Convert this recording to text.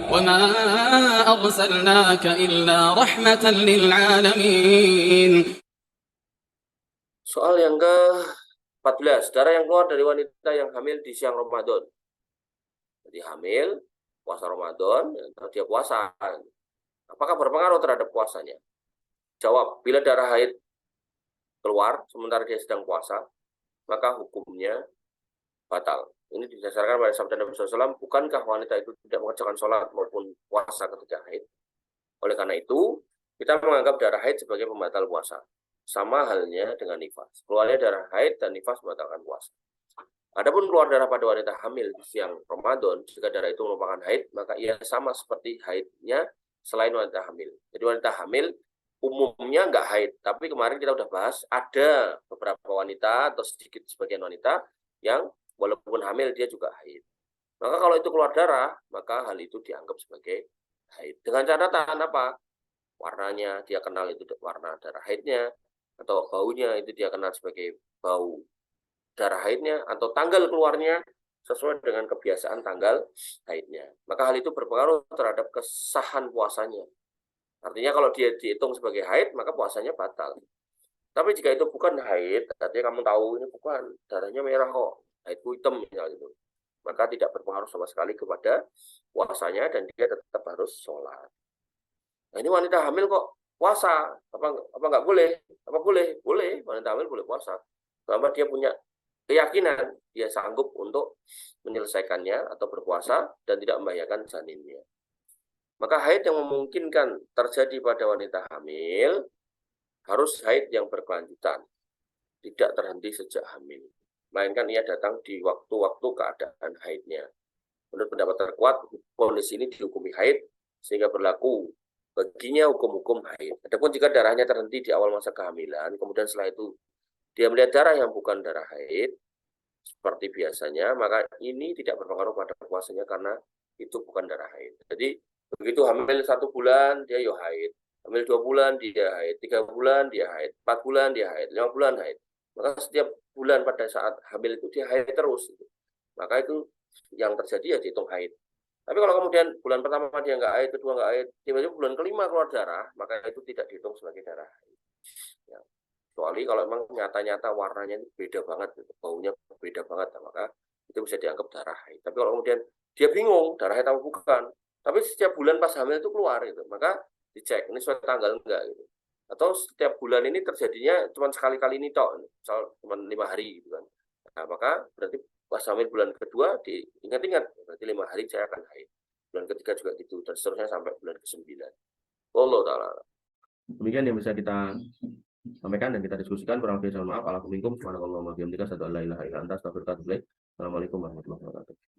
وما أرسلناك إلا رحمة للعالمين. Soal yang ke-14, darah yang keluar dari wanita yang hamil di siang Ramadan. Jadi hamil, puasa Ramadan, dia puasa. Apakah berpengaruh terhadap puasanya? Jawab, bila darah haid keluar sementara dia sedang puasa, maka hukumnya batal. Ini didasarkan pada sabda Nabi SAW, bukankah wanita itu tidak mengerjakan sholat maupun puasa ketika haid? Oleh karena itu, kita menganggap darah haid sebagai pembatal puasa. Sama halnya dengan nifas. Keluarnya darah haid dan nifas membatalkan puasa. Adapun keluar darah pada wanita hamil di siang Ramadan, jika darah itu merupakan haid, maka ia sama seperti haidnya selain wanita hamil. Jadi wanita hamil umumnya nggak haid, tapi kemarin kita udah bahas ada beberapa wanita atau sedikit sebagian wanita yang walaupun hamil dia juga haid. Maka kalau itu keluar darah, maka hal itu dianggap sebagai haid. Dengan catatan apa? Warnanya dia kenal itu warna darah haidnya, atau baunya itu dia kenal sebagai bau darah haidnya, atau tanggal keluarnya sesuai dengan kebiasaan tanggal haidnya. Maka hal itu berpengaruh terhadap kesahan puasanya. Artinya kalau dia dihitung sebagai haid, maka puasanya batal. Tapi jika itu bukan haid, artinya kamu tahu ini bukan, darahnya merah kok, haidku hitam misalnya gitu, maka tidak berpengaruh sama sekali kepada puasanya dan dia tetap harus sholat. Nah ini wanita hamil kok puasa, apa nggak boleh? Apa boleh? Boleh, wanita hamil boleh puasa. Selama dia punya keyakinan, dia sanggup untuk menyelesaikannya atau berpuasa dan tidak membahayakan janinnya. Maka haid yang memungkinkan terjadi pada wanita hamil harus haid yang berkelanjutan, tidak terhenti sejak hamil, melainkan ia datang di waktu-waktu keadaan haidnya. Menurut pendapat terkuat, kondisi ini dihukumi haid sehingga berlaku baginya hukum-hukum haid. Adapun jika darahnya terhenti di awal masa kehamilan, kemudian setelah itu dia melihat darah yang bukan darah haid seperti biasanya, maka ini tidak berpengaruh pada puasanya karena itu bukan darah haid. Jadi begitu hamil 1 bulan dia yo haid, hamil 2 bulan dia haid, 3 bulan dia haid, 4 bulan dia haid, 5 bulan haid. Maka setiap bulan pada saat hamil itu dia haid terus. Maka itu yang terjadi ya dihitung haid. Tapi kalau kemudian bulan pertama dia nggak haid, kedua nggak haid, tiba-tiba bulan kelima keluar darah, maka itu tidak dihitung sebagai darah haid. Ya. Kecuali kalau memang nyata-nyata warnanya itu beda banget, baunya beda banget, maka itu bisa dianggap darah haid. Tapi kalau kemudian dia bingung darah haid atau bukan, tapi setiap bulan pas hamil itu keluar gitu, maka dicek ini sesuai tanggal enggak gitu. Atau setiap bulan ini terjadinya cuma sekali-kali ini tok, misal cuma 5 hari gitu kan. Nah, maka berarti pas hamil bulan kedua diingat-ingat, berarti 5 hari saya akan haid. Bulan ketiga juga gitu, dan seterusnya sampai bulan ke-9. Allah Ta'ala. Demikian yang bisa kita sampaikan dan kita diskusikan. Kurang lebih mohon maaf. Assalamualaikum warahmatullahi wabarakatuh. Assalamualaikum warahmatullahi wabarakatuh.